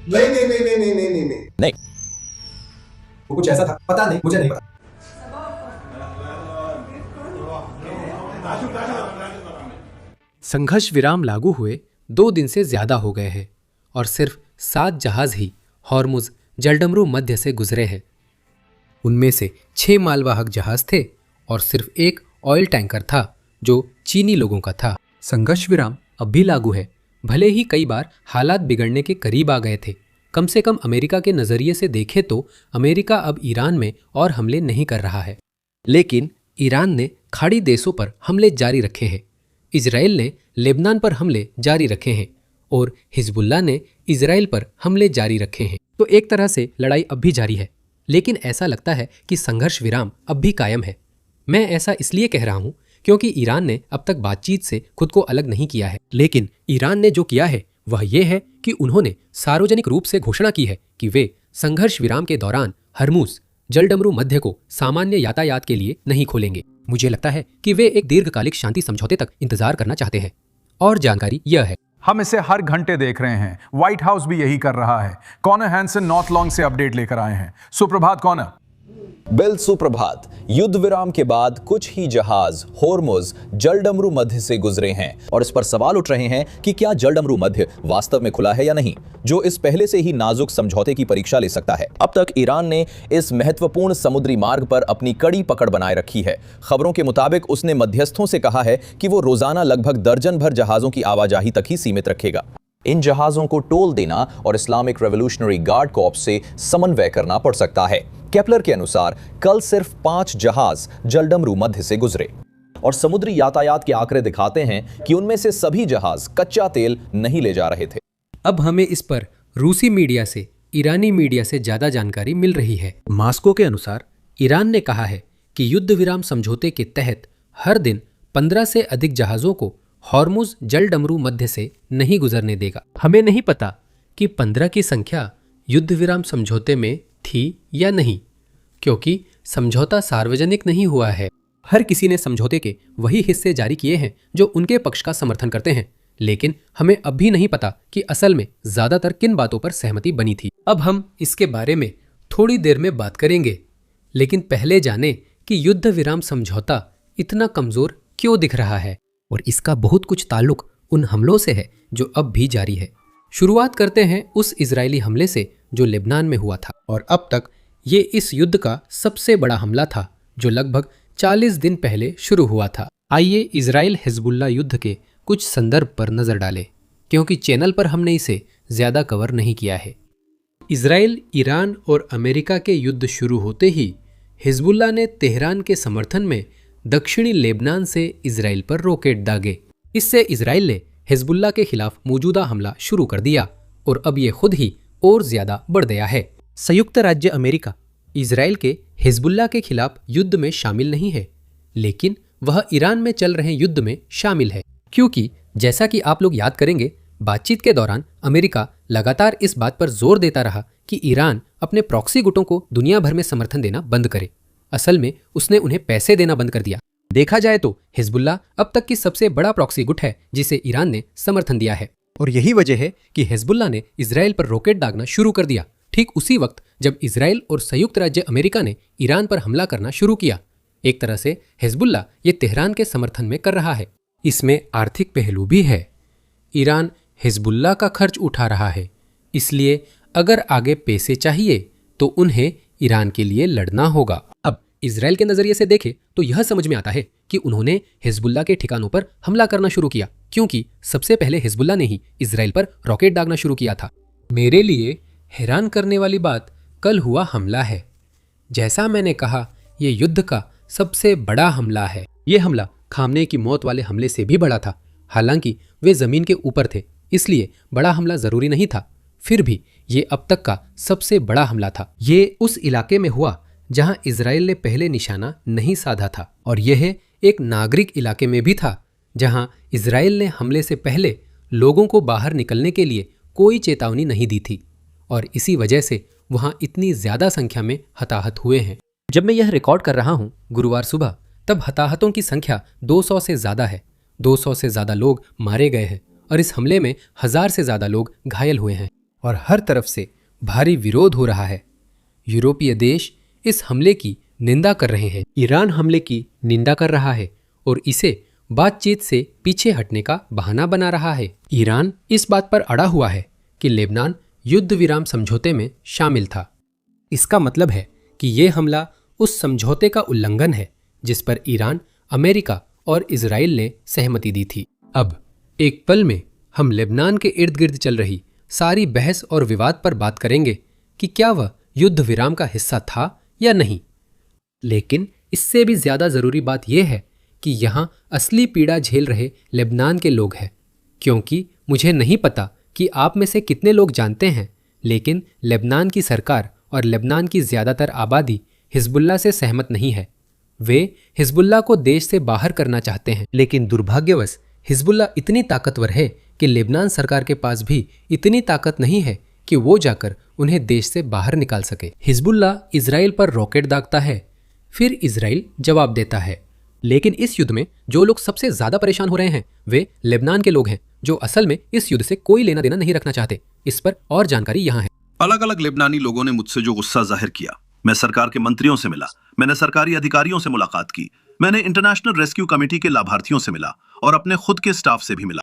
नहीं नहीं नहीं नहीं नहीं नहीं नहीं नहीं नहीं। वो कुछ ऐसा था, पता नहीं, मुझे नहीं पता। संघर्ष विराम लागू हुए 2 दिन से ज्यादा हो गए हैं और सिर्फ 7 जहाज ही हॉर्मुज जलडमरू मध्य से गुजरे हैं। उनमें से 6 मालवाहक जहाज थे और सिर्फ एक ऑयल टैंकर था जो चीनी लोगों का था। संघर्ष विराम अब भी लागू है, भले ही कई बार हालात बिगड़ने के करीब आ गए थे। कम से कम अमेरिका के नज़रिए से देखें तो अमेरिका अब ईरान में और हमले नहीं कर रहा है, लेकिन ईरान ने खाड़ी देशों पर हमले जारी रखे हैं। इजराइल ने लेबनान पर हमले जारी रखे हैं और हिजबुल्लाह ने इजराइल पर हमले जारी रखे हैं। तो एक तरह से लड़ाई अब भी जारी है, लेकिन ऐसा लगता है कि संघर्ष विराम अब भी कायम है। मैं ऐसा इसलिए कह रहा हूं क्योंकि ईरान ने अब तक बातचीत से खुद को अलग नहीं किया है, लेकिन ईरान ने जो किया है वह यह है कि उन्होंने सार्वजनिक रूप से घोषणा की है कि वे संघर्ष विराम के दौरान हरमुज जलडमरू मध्य को सामान्य यातायात के लिए नहीं खोलेंगे। मुझे लगता है कि वे एक दीर्घकालिक शांति समझौते तक इंतजार करना चाहते हैं। और जानकारी यह है, हम इसे हर घंटे देख रहे हैं। व्हाइट हाउस भी यही कर रहा है। कॉनर हैंसन नॉर्थ लॉन्ग से अपडेट लेकर आए हैं। सुप्रभात कॉनर। बिल सुप्रभात। युद्ध विराम के बाद कुछ ही जहाज होर्मुज जलडमरू मध्य से गुजरे हैं और इस पर सवाल उठ रहे हैं कि क्या जलडमरू मध्य वास्तव में खुला है या नहीं, जो इस पहले से ही नाजुक समझौते की परीक्षा ले सकता है। अब तक ईरान ने इस महत्वपूर्ण समुद्री मार्ग पर अपनी कड़ी पकड़ बनाए रखी है। खबरों के मुताबिक उसने मध्यस्थों से कहा है कि वो रोजाना लगभग दर्जन भर जहाजों की आवाजाही तक ही सीमित रखेगा। इन जहाजों को टोल देना और इस्लामिक रेवोल्यूशनरी गार्ड कॉर्प्स से समन्वय करना पड़ सकता है। केपलर के अनुसार कल सिर्फ 5 जहाज जलडमरू मध्य से गुजरे और समुद्री यातायात के आंकड़े दिखाते हैं कि उनमें से सभी जहाज कच्चा तेल नहीं ले जा रहे थे। अब हमें इस पर रूसी मीडिया से ईरानी मीडिया से ज्यादा जानकारी मिल रही है। मास्को के अनुसार ईरान ने कहा है कि युद्ध विराम समझौते के तहत हर दिन 15 से अधिक जहाजों को हॉर्मुज जलडमरू मध्य से नहीं गुजरने देगा। हमें नहीं पता कि 15 की संख्या युद्ध विराम समझौते में थी या नहीं, क्योंकि समझौता सार्वजनिक नहीं हुआ है। हर किसी ने समझौते के वही हिस्से जारी किए हैं जो उनके पक्ष का समर्थन करते हैं, लेकिन हमें अब भी नहीं पता कि असल में ज्यादातर किन बातों पर सहमति बनी थी। अब हम इसके बारे में थोड़ी देर में बात करेंगे, लेकिन पहले जाने कि युद्ध विराम समझौता इतना कमजोर क्यों दिख रहा है और इसका बहुत कुछ ताल्लुक उन हमलों से है जो अब भी जारी है। शुरुआत करते हैं उस इजरायली हमले से जो लेबनान में हुआ था और अब तक ये इस युद्ध का सबसे बड़ा हमला था जो लगभग 40 दिन पहले शुरू हुआ था। आइए इजराइल हिजबुल्लाह युद्ध के कुछ संदर्भ पर नजर डालें, क्योंकि चैनल पर हमने इसे ज्यादा कवर नहीं किया है। इजराइल, ईरान और अमेरिका के युद्ध शुरू होते ही हिजबुल्लाह ने तेहरान के समर्थन में दक्षिणी लेबनान से इजराइल पर रॉकेट दागे। इससे इजराइल ने हिजबुल्लाह के खिलाफ मौजूदा हमला शुरू कर दिया और अब ये खुद ही और ज्यादा बढ़ गया है। संयुक्त राज्य अमेरिका इजराइल के हिजबुल्लाह के खिलाफ युद्ध में शामिल नहीं है, लेकिन वह ईरान में चल रहे युद्ध में शामिल है, क्योंकि जैसा कि आप लोग याद करेंगे, बातचीत के दौरान अमेरिका लगातार इस बात पर जोर देता रहा कि ईरान अपने प्रॉक्सी गुटों को दुनिया भर में समर्थन देना बंद करे। असल में उसने उन्हें पैसे देना बंद कर दिया। देखा जाए तो हिजबुल्लाह अब तक की सबसे बड़ा प्रॉक्सी गुट है जिसे ईरान ने समर्थन दिया है, और यही वजह है कि हिजबुल्लाह ने इजराइल पर रॉकेट दागना शुरू कर दिया ठीक उसी वक्त जब इजराइल और संयुक्त राज्य अमेरिका ने ईरान पर हमला करना शुरू किया। एक तरह से हिजबुल्लाह ये तेहरान के समर्थन में कर रहा है। इसमें आर्थिक पहलू भी है। ईरान हिजबुल्लाह का खर्च उठा रहा है, इसलिए अगर आगे पैसे चाहिए तो उन्हें ईरान के लिए लड़ना होगा। अब इजराइल के नजरिए से देखें तो यह समझ में आता है कि उन्होंने हिजबुल्लाह के ठिकानों पर हमला करना शुरू किया, क्योंकि सबसे पहले हिजबुल्लाह ने ही इजराइल पर रॉकेट दागना शुरू किया था। मेरे लिए हैरान करने वाली बात कल हुआ हमला है। जैसा मैंने कहा, यह युद्ध का सबसे बड़ा हमला है। यह हमला खामने की मौत वाले हमले से भी बड़ा था। हालांकि वे जमीन के ऊपर थे, इसलिए बड़ा हमला जरूरी नहीं था। फिर भी ये अब तक का सबसे बड़ा हमला था। ये उस इलाके में हुआ जहां इजराइल ने पहले निशाना नहीं साधा था, और यह एक नागरिक इलाके में भी था जहां इजराइल ने हमले से पहले लोगों को बाहर निकलने के लिए कोई चेतावनी नहीं दी थी, और इसी वजह से वहां इतनी ज्यादा संख्या में हताहत हुए हैं। जब मैं यह रिकॉर्ड कर रहा हूं गुरुवार सुबह, तब हताहतों की संख्या 200 से ज्यादा है। 200 से ज्यादा लोग मारे गए हैं और इस हमले में 1000 से ज्यादा लोग घायल हुए हैं। और हर तरफ से भारी विरोध हो रहा है। यूरोपीय देश इस हमले की निंदा कर रहे हैं। ईरान हमले की निंदा कर रहा है और इसे बातचीत से पीछे हटने का बहाना बना रहा है। ईरान इस बात पर अड़ा हुआ है कि लेबनान युद्ध विराम समझौते में शामिल था। इसका मतलब है कि ये हमला उस समझौते का उल्लंघन है जिस पर ईरान, अमेरिका और इजराइल ने सहमति दी थी। अब एक पल में हम लेबनान के इर्द गिर्द चल रही सारी बहस और विवाद पर बात करेंगे कि क्या वह युद्ध विराम का हिस्सा था या नहीं। लेकिन इससे भी ज्यादा जरूरी बात यह है कि यहाँ असली पीड़ा झेल रहे लेबनान के लोग हैं, क्योंकि मुझे नहीं पता कि आप में से कितने लोग जानते हैं, लेकिन लेबनान की सरकार और लेबनान की ज्यादातर आबादी हिजबुल्लाह से सहमत नहीं है। वे हिजबुल्लाह को देश से बाहर करना चाहते हैं, लेकिन दुर्भाग्यवश हिजबुल्लाह इतनी ताकतवर है कि लेबनान सरकार के पास भी इतनी ताकत नहीं है कि वो जाकर उन्हें देश से बाहर निकाल सके। हिजबुल्लाह इजराइल पर रॉकेट दागता है, फिर इजराइल जवाब देता है। लेकिन इस युद्ध में जो लोग सबसे ज्यादा परेशान हो रहे हैं वे लेबनान के लोग हैं, जो असल में इस युद्ध से कोई लेना देना नहीं रखना चाहते। इस पर और जानकारी यहाँ है। अलग अलग लेबनानी लोगों ने मुझसे जो गुस्सा जाहिर किया, मैं सरकार के मंत्रियों से मिला, मैंने सरकारी अधिकारियों से मुलाकात की, मैंने इंटरनेशनल रेस्क्यू कमेटी के लाभार्थियों से मिला और अपने खुद के स्टाफ से भी मिला।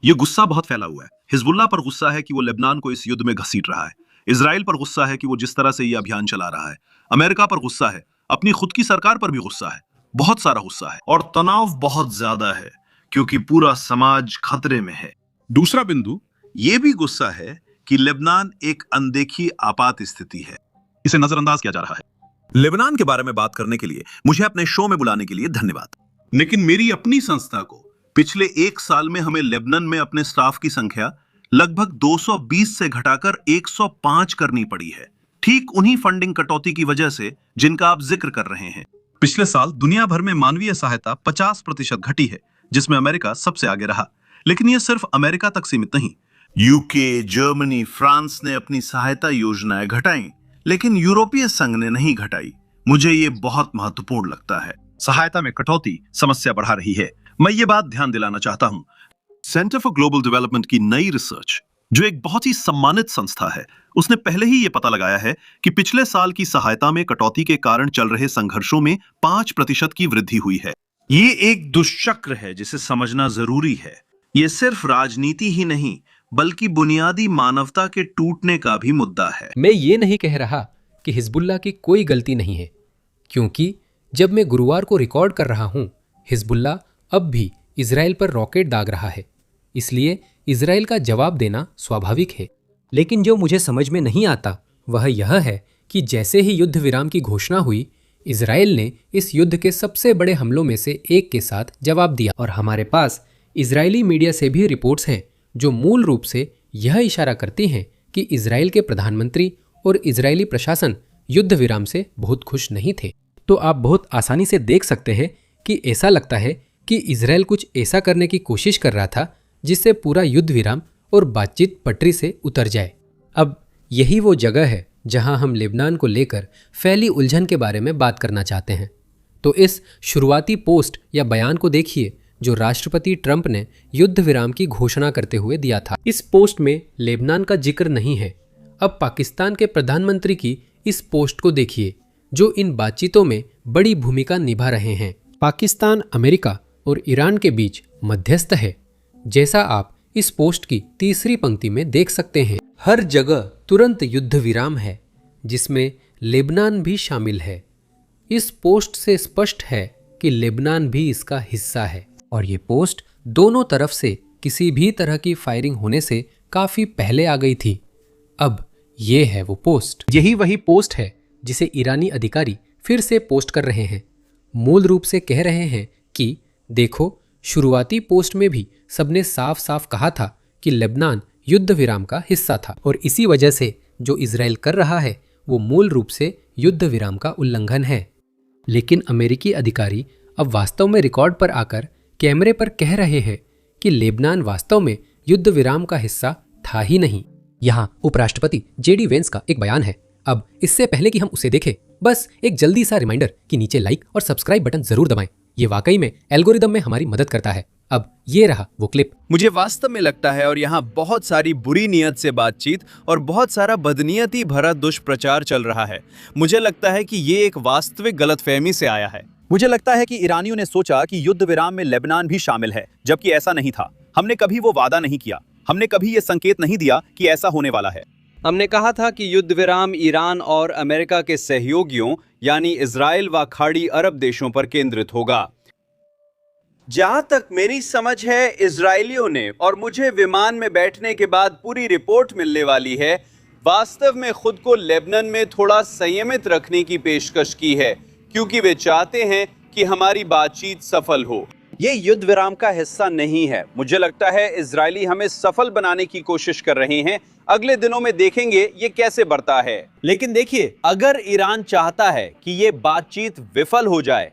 ये गुस्सा बहुत फैला हुआ है। हिजबुल्लाह पर गुस्सा है कि वो लेबनान को इस युद्ध में घसीट रहा है। इजराइल पर गुस्सा है कि वो जिस तरह से ये अभियान चला रहा है। अमेरिका पर गुस्सा है, अपनी खुद की सरकार पर भी गुस्सा है, बहुत सारा गुस्सा है और तनाव बहुत ज्यादा है क्योंकि पूरा समाज खतरे में है। दूसरा बिंदु ये भी गुस्सा है कि लेबनान एक अनदेखी आपात स्थिति है, इसे नजरअंदाज किया जा रहा है। लेबनान के बारे में बात करने के लिए मुझे अपने शो में बुलाने के लिए धन्यवाद। लेकिन मेरी अपनी संस्था को पिछले 1 साल में हमें लेबनान में अपने स्टाफ की संख्या लगभग 220 से घटाकर 105 करनी पड़ी है, ठीक उन्हीं फंडिंग कटौती की वजह से जिनका आप जिक्र कर रहे हैं। पिछले साल दुनिया भर में मानवीय सहायता 50% घटी है, जिसमें अमेरिका सबसे आगे रहा। लेकिन यह सिर्फ अमेरिका तक सीमित नहीं। यूके, जर्मनी, फ्रांस ने अपनी सहायता योजनाएं घटाई, लेकिन यूरोपीय संघ ने नहीं घटाई। मुझे ये बहुत महत्वपूर्ण लगता है। सहायता में कटौती समस्या बढ़ा रही है। मैं ये बात ध्यान दिलाना चाहता हूं, सेंटर फॉर ग्लोबल डेवलपमेंट की नई रिसर्च, जो एक बहुत ही सम्मानित संस्था है, उसने पहले ही ये पता लगाया है कि पिछले साल की सहायता में कटौती के कारण चल रहे संघर्षों में 5% की वृद्धि हुई है। ये एक दुष्चक्र है जिसे समझना जरूरी है। ये सिर्फ राजनीति ही नहीं बल्कि बुनियादी मानवता के टूटने का भी मुद्दा है। मैं ये नहीं कह रहा कि हिजबुल्लाह की कोई गलती नहीं है, क्योंकि जब मैं गुरुवार को रिकॉर्ड कर रहा हूं, हिजबुल्लाह अब भी इजराइल पर रॉकेट दाग रहा है, इसलिए इजराइल का जवाब देना स्वाभाविक है। लेकिन जो मुझे समझ में नहीं आता वह यह है कि जैसे ही युद्ध विराम की घोषणा हुई, इजराइल ने इस युद्ध के सबसे बड़े हमलों में से एक के साथ जवाब दिया। और हमारे पास इजरायली मीडिया से भी रिपोर्ट्स हैं जो मूल रूप से यह इशारा करती हैं कि इजराइल के प्रधानमंत्री और इजरायली प्रशासन युद्ध विराम से बहुत खुश नहीं थे। तो आप बहुत आसानी से देख सकते हैं कि ऐसा लगता है कि इजराइल कुछ ऐसा करने की कोशिश कर रहा था जिससे पूरा युद्ध विराम और बातचीत पटरी से उतर जाए। अब यही वो जगह है जहां हम लेबनान को लेकर फैली उलझन के बारे में बात करना चाहते हैं। तो इस शुरुआती पोस्ट या बयान को देखिए जो राष्ट्रपति ट्रंप ने युद्ध विराम की घोषणा करते हुए दिया था। इस पोस्ट में लेबनान का जिक्र नहीं है। अब पाकिस्तान के प्रधानमंत्री की इस पोस्ट को देखिए जो इन बातचीतों में बड़ी भूमिका निभा रहे हैं। पाकिस्तान, अमेरिका और ईरान के बीच मध्यस्थ है, जैसा आप इस पोस्ट की तीसरी पंक्ति में देख सकते हैं। हर जगह तुरंत युद्ध विराम है, जिसमें लेबनान भी शामिल है। इस पोस्ट से स्पष्ट है कि लेबनान भी इसका हिस्सा है और ये पोस्ट दोनों तरफ से किसी भी तरह की फायरिंग होने से काफी पहले आ गई थी। अब ये है वो पोस्ट। यही वही पोस्ट है जिसे ईरानी अधिकारी फिर से पोस्ट कर रहे हैं। मूल रूप से कह रहे हैं कि देखो, शुरुआती पोस्ट में भी सबने साफ साफ कहा था कि लेबनान युद्ध विराम का हिस्सा था और इसी वजह से जो इजराइल कर रहा है वो मूल रूप से युद्ध विराम का उल्लंघन है। लेकिन अमेरिकी अधिकारी अब वास्तव में रिकॉर्ड पर आकर कैमरे पर कह रहे हैं कि लेबनान वास्तव में युद्ध विराम का हिस्सा था ही नहीं। यहाँ उपराष्ट्रपति जेडी वेंस का एक बयान है। अब इससे पहले कि हम उसे देखें, बस एक जल्दी सा रिमाइंडर कि नीचे लाइक और सब्सक्राइब बटन जरूर दबाएं। ये वाकई में एल्गोरिदम में हमारी मदद करता है। अब ये रहा वो क्लिप। मुझे वास्तव में लगता है, और यहाँ बहुत सारी बुरी नीयत से बातचीत और बहुत सारा बदनीयती भरा दुष्प्रचार चल रहा है। मुझे लगता है कि ये एक वास्तविक गलतफहमी से आया है। मुझे लगता है कि ईरानियों ने सोचा कि युद्ध विराम में लेबनान भी शामिल है, जबकि ऐसा नहीं था। हमने कभी वो वादा नहीं किया, हमने कभी ये संकेत नहीं दिया कि ऐसा होने वाला है। हमने कहा था कि युद्ध विराम ईरान और अमेरिका के सहयोगियों यानी इजराइल व खाड़ी अरब देशों पर केंद्रित होगा। जहां तक मेरी समझ है, इजरायलियों ने, और मुझे विमान में बैठने के बाद पूरी रिपोर्ट मिलने वाली है, वास्तव में खुद को लेबनान में थोड़ा संयमित रखने की पेशकश की है, क्योंकि वे चाहते हैं कि हमारी बातचीत सफल हो। ये युद्ध विराम का हिस्सा नहीं है। मुझे लगता है इजरायली हमें सफल बनाने की कोशिश कर रहे हैं। अगले दिनों में देखेंगे ये कैसे बढ़ता है। लेकिन देखिए, अगर ईरान चाहता है कि ये बातचीत विफल हो जाए,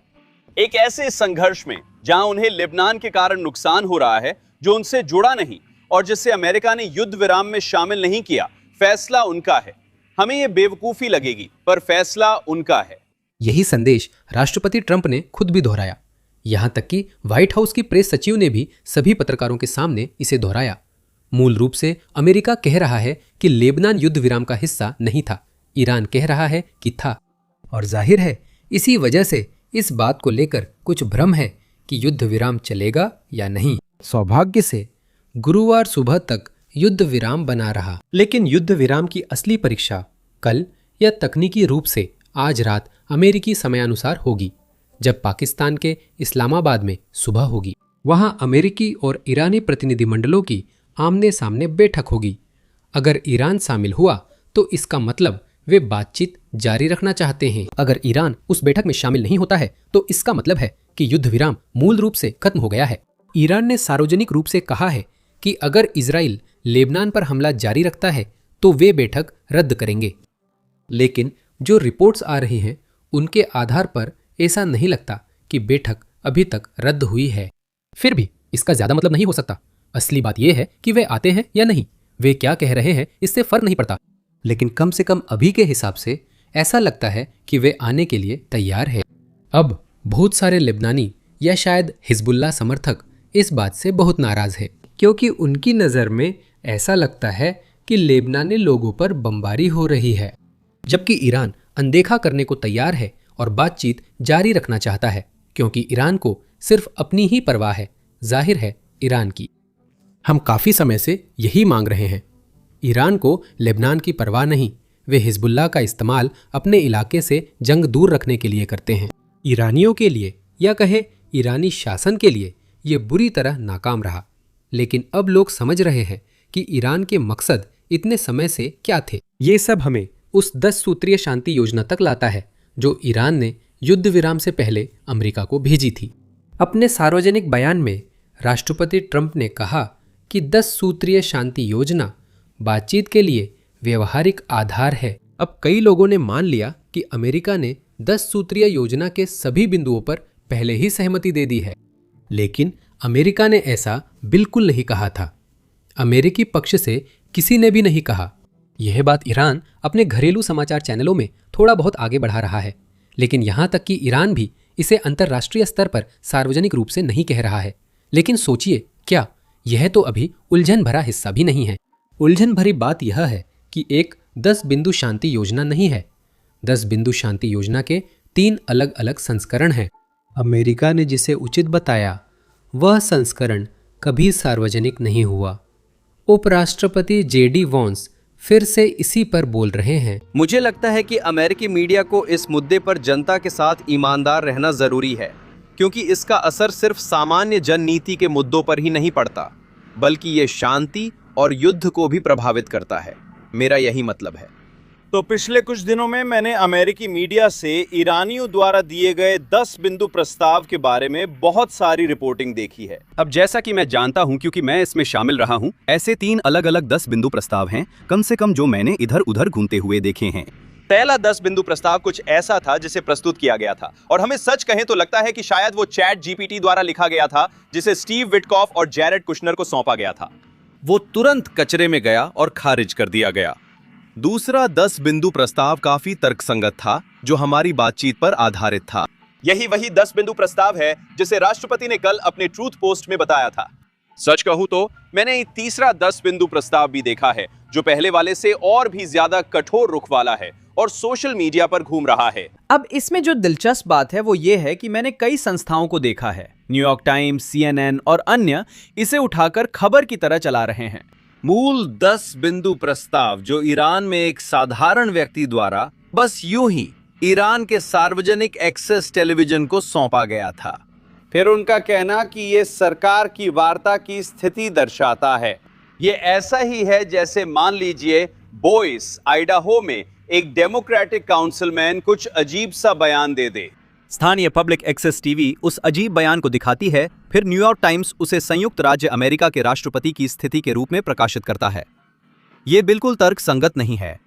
एक ऐसे संघर्ष में जहां उन्हें लेबनान के कारण नुकसान हो रहा है जो उनसे जुड़ा नहीं और जिससे अमेरिका ने युद्ध विराम में शामिल नहीं किया, फैसला उनका है। हमें ये बेवकूफी लगेगी, पर फैसला उनका है। यही संदेश राष्ट्रपति ट्रंप ने खुद भी दोहराया। यहां तक कि व्हाइट हाउस की प्रेस सचिव ने भी सभी पत्रकारों के सामने इसे दोहराया। मूल रूप से अमेरिका कह रहा है कि लेबनान युद्ध विराम का हिस्सा नहीं था, ईरान कह रहा है कि था। और जाहिर है इसी वजह से इस बात को लेकर कुछ भ्रम है कि युद्ध विराम चलेगा या नहीं। सौभाग्य से गुरुवार सुबह तक युद्ध विराम बना रहा, लेकिन युद्ध विराम की असली परीक्षा कल या तकनीकी रूप से आज रात अमेरिकी समयानुसार होगी, जब पाकिस्तान के इस्लामाबाद में सुबह होगी। वहां अमेरिकी और ईरानी प्रतिनिधिमंडलों की आमने सामने बैठक होगी। अगर ईरान शामिल हुआ तो इसका मतलब वे बातचीत जारी रखना चाहते हैं। अगर ईरान उस बैठक में शामिल नहीं होता है तो इसका मतलब है कि युद्ध विराम मूल रूप से खत्म हो गया है। ईरान ने सार्वजनिक रूप से कहा है कि अगर इजराइल लेबनान पर हमला जारी रखता है तो वे बैठक रद्द करेंगे। लेकिन जो रिपोर्ट्स आ रही हैं उनके आधार पर ऐसा नहीं लगता कि बैठक अभी तक रद्द हुई है। फिर भी इसका ज्यादा मतलब नहीं हो सकता। असली बात यह है कि वे आते हैं या नहीं, वे क्या कह रहे हैं इससे फर्क नहीं पड़ता। लेकिन कम से कम अभी के हिसाब से ऐसा लगता है कि वे आने के लिए तैयार है। अब बहुत सारे लेबनानी या शायद हिजबुल्लाह समर्थक इस बात से बहुत नाराज है, क्योंकि उनकी नज़र में ऐसा लगता है कि लेबनानी लोगों पर बमबारी हो रही है, जबकि ईरान अनदेखा करने को तैयार है और बातचीत जारी रखना चाहता है, क्योंकि ईरान को सिर्फ अपनी ही परवाह है, जाहिर है ईरान की। हम काफ़ी समय से यही मांग रहे हैं। ईरान को लेबनान की परवाह नहीं, वे हिजबुल्लाह का इस्तेमाल अपने इलाके से जंग दूर रखने के लिए करते हैं। ईरानियों के लिए या कहे ईरानी शासन के लिए ये बुरी तरह नाकाम रहा। लेकिन अब लोग समझ रहे हैं कि ईरान के मकसद इतने समय से क्या थे। ये सब हमें उस 10 सूत्रीय शांति योजना तक लाता है जो ईरान ने युद्ध विराम से पहले अमेरिका को भेजी थी। अपने सार्वजनिक बयान में राष्ट्रपति ट्रंप ने कहा कि 10 सूत्रीय शांति योजना बातचीत के लिए व्यवहारिक आधार है। अब कई लोगों ने मान लिया कि अमेरिका ने 10 सूत्रीय योजना के सभी बिंदुओं पर पहले ही सहमति दे दी है, लेकिन अमेरिका ने ऐसा बिल्कुल नहीं कहा था। अमेरिकी पक्ष से किसी ने भी नहीं कहा। यह बात ईरान अपने घरेलू समाचार चैनलों में थोड़ा बहुत आगे बढ़ा रहा है, लेकिन यहाँ तक कि ईरान भी इसे अंतर्राष्ट्रीय स्तर पर सार्वजनिक रूप से नहीं कह रहा है। लेकिन सोचिए, क्या यह तो अभी उलझन भरा हिस्सा भी नहीं है। उलझन भरी बात यह है कि एक 10 बिंदु शांति योजना नहीं है। 10 बिंदु शांति योजना के 3 अलग अलग संस्करण हैं। अमेरिका ने जिसे उचित बताया वह संस्करण कभी सार्वजनिक नहीं हुआ। उपराष्ट्रपति जेडी वॉन्स फिर से इसी पर बोल रहे हैं। मुझे लगता है कि अमेरिकी मीडिया को इस मुद्दे पर जनता के साथ ईमानदार रहना जरूरी है, क्योंकि इसका असर सिर्फ सामान्य जन नीति के मुद्दों पर ही नहीं पड़ता, बल्कि ये शांति और युद्ध को भी प्रभावित करता है। मेरा यही मतलब है। तो पिछले कुछ दिनों में मैंने अमेरिकी मीडिया से ईरानियों द्वारा दिए गए 10 बिंदु प्रस्ताव के बारे में बहुत सारी रिपोर्टिंग देखी है। अब जैसा कि मैं जानता हूं, क्योंकि मैं इसमें शामिल रहा हूं, ऐसे 3 अलग अलग 10 बिंदु प्रस्ताव हैं, कम से कम जो मैंने इधर उधर घूमते हुए देखे हैं। पहला 10 बिंदु प्रस्ताव कुछ ऐसा था जिसे प्रस्तुत किया गया था, और हमें सच कहें तो लगता है कि शायद वो चैट जीपीटी द्वारा लिखा गया था, जिसे स्टीव विटकॉफ और जैरेड कुशनर को सौंपा गया था। वो तुरंत कचरे में गया और खारिज कर दिया गया। दूसरा 10 बिंदु प्रस्ताव काफी तर्कसंगत था, जो हमारी बातचीत पर आधारित था। यही वही 10 बिंदु प्रस्ताव है जिसे राष्ट्रपति ने कल अपने ट्रूथ पोस्ट में बताया था। सच कहूं तो मैंने एक तीसरा 10 बिंदु प्रस्ताव भी देखा है जो पहले वाले से और भी ज्यादा कठोर रुख वाला है और सोशल मीडिया पर घूम रहा है। अब इसमें जो दिलचस्प बात है वो ये है कि मैंने कई संस्थाओं को देखा है, न्यूयॉर्क टाइम्स, CNN और अन्य इसे उठाकर खबर की तरह चला रहे हैं। मूल 10 बिंदु प्रस्ताव जो ईरान में एक साधारण व्यक्ति द्वारा बस यूं ही ईरान के सार्वजनिक एक्सेस टेलीविजन को सौंपा गया था। फिर उनका कहना कि ये सरकार की वार्ता की स्थिति दर्शाता है। ये ऐसा ही है जैसे मान लीजिए बोइस, आइडाहो में एक डेमोक्रेटिक काउंसिलमैन कुछ अजीब सा बयान दे दे। स्थानीय पब्लिक एक्सेस टीवी उस अजीब बयान को दिखाती है, फिर न्यूयॉर्क टाइम्स उसे संयुक्त राज्य अमेरिका के राष्ट्रपति की स्थिति के रूप में प्रकाशित करता है। ये बिल्कुल तर्क संगत नहीं है।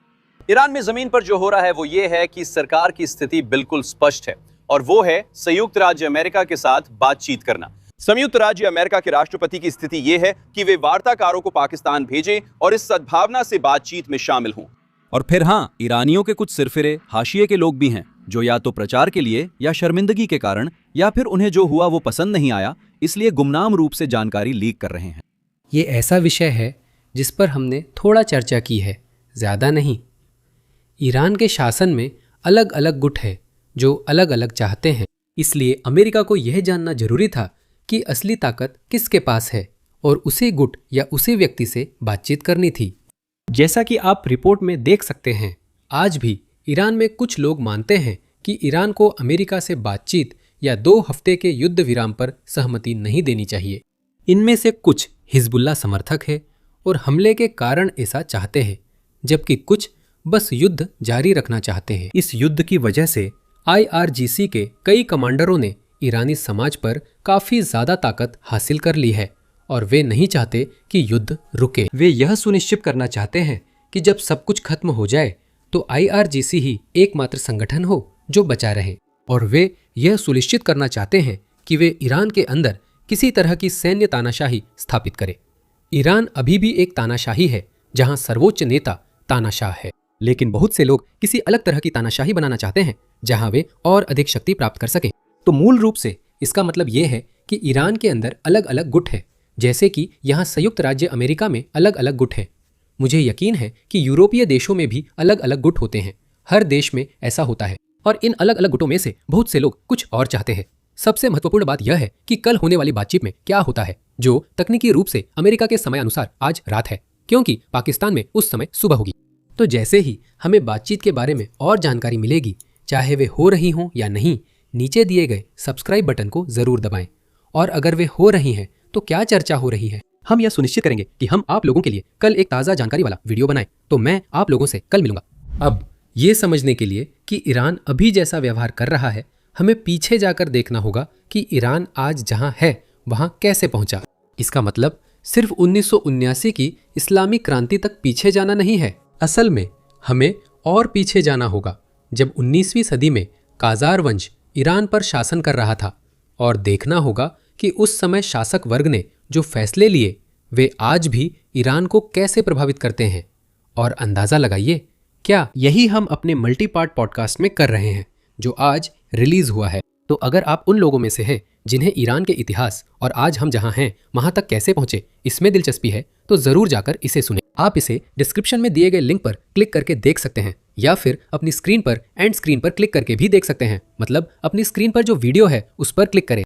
ईरान में जमीन पर जो हो रहा है वो ये है कि सरकार की स्थिति बिल्कुल स्पष्ट है और वो है संयुक्त राज्य अमेरिका के साथ बातचीत करना। संयुक्त राज्य अमेरिका के राष्ट्रपति की स्थिति ये है कि वे वार्ताकारों को पाकिस्तान भेजें और इस सद्भावना से बातचीत में शामिल हों। और फिर हाँ, ईरानियों के कुछ सिरफिरे हाशिए के लोग भी हैं जो या तो प्रचार के लिए या शर्मिंदगी के कारण या फिर उन्हें जो हुआ वो पसंद नहीं आया इसलिए गुमनाम रूप से जानकारी लीक कर रहे हैं। ये ऐसा विषय है जिस पर हमने थोड़ा चर्चा की है, ज़्यादा नहीं। ईरान के शासन में अलग अलग गुट है जो अलग अलग चाहते हैं, इसलिए अमेरिका को यह जानना जरूरी था कि असली ताकत किसके पास है और उसी गुट या उसी व्यक्ति से बातचीत करनी थी। जैसा कि आप रिपोर्ट में देख सकते हैं, आज भी ईरान में कुछ लोग मानते हैं कि ईरान को अमेरिका से बातचीत या 2 हफ्ते के युद्ध विराम पर सहमति नहीं देनी चाहिए। इनमें से कुछ हिजबुल्लाह समर्थक है और हमले के कारण ऐसा चाहते हैं, जबकि कुछ बस युद्ध जारी रखना चाहते हैं। इस युद्ध की वजह से IRGC के कई कमांडरों ने ईरानी समाज पर काफ़ी ज़्यादा ताकत हासिल कर ली है और वे नहीं चाहते कि युद्ध रुके। वे यह सुनिश्चित करना चाहते हैं कि जब सब कुछ खत्म हो जाए तो IRGC ही एकमात्र संगठन हो जो बचा रहे, और वे यह सुनिश्चित करना चाहते हैं कि वे ईरान के अंदर किसी तरह की सैन्य तानाशाही स्थापित करे। ईरान अभी भी एक तानाशाही है जहां सर्वोच्च नेता तानाशाह है, लेकिन बहुत से लोग किसी अलग तरह की तानाशाही बनाना चाहते हैं जहां वे और अधिक शक्ति प्राप्त कर सकें। तो मूल रूप से इसका मतलब यह है कि ईरान के अंदर अलग अलग गुट है, जैसे कि यहाँ संयुक्त राज्य अमेरिका में अलग अलग गुट है। मुझे यकीन है कि यूरोपीय देशों में भी अलग अलग गुट होते हैं। हर देश में ऐसा होता है और इन अलग अलग गुटों में से बहुत से लोग कुछ और चाहते हैं। सबसे महत्वपूर्ण बात यह है कि कल होने वाली बातचीत में क्या होता है, जो तकनीकी रूप से अमेरिका के समय अनुसार आज रात है, क्योंकि पाकिस्तान में उस समय सुबह होगी। तो जैसे ही हमें बातचीत के बारे में और जानकारी मिलेगी, चाहे वे हो रही हों या नहीं, नीचे दिए गए सब्सक्राइब बटन को जरूर दबाएं। और अगर वे हो रही हैं तो क्या चर्चा हो रही है, हम यह सुनिश्चित करेंगे कि हम आप लोगों के लिए कल एक ताज़ा जानकारी वाला वीडियो बनाएं। तो मैं आप लोगों से कल मिलूंगा। अब ये समझने के लिए कि ईरान अभी जैसा व्यवहार कर रहा है, हमें पीछे जाकर देखना होगा कि ईरान आज जहां है वहां कैसे पहुंचा। इसका मतलब सिर्फ 1979 की इस्लामी क्रांति तक पीछे जाना नहीं है। असल में हमें और पीछे जाना होगा, जब 19वीं सदी में काजार वंश ईरान पर शासन कर रहा था, और देखना होगा कि उस समय शासक वर्ग ने जो फैसले लिए वे आज भी ईरान को कैसे प्रभावित करते हैं। और अंदाज़ा लगाइए, क्या यही हम अपने मल्टी पार्ट पॉडकास्ट में कर रहे हैं जो आज रिलीज हुआ है। तो अगर आप उन लोगों में से हैं जिन्हें ईरान के इतिहास और आज हम जहां हैं वहां तक कैसे पहुंचे इसमें दिलचस्पी है, तो जरूर जाकर इसे सुनें। आप इसे डिस्क्रिप्शन में दिए गए लिंक पर क्लिक करके देख सकते हैं, या फिर अपनी स्क्रीन पर एंड स्क्रीन पर क्लिक करके भी देख सकते हैं। मतलब अपनी स्क्रीन पर जो वीडियो है उस पर क्लिक करें।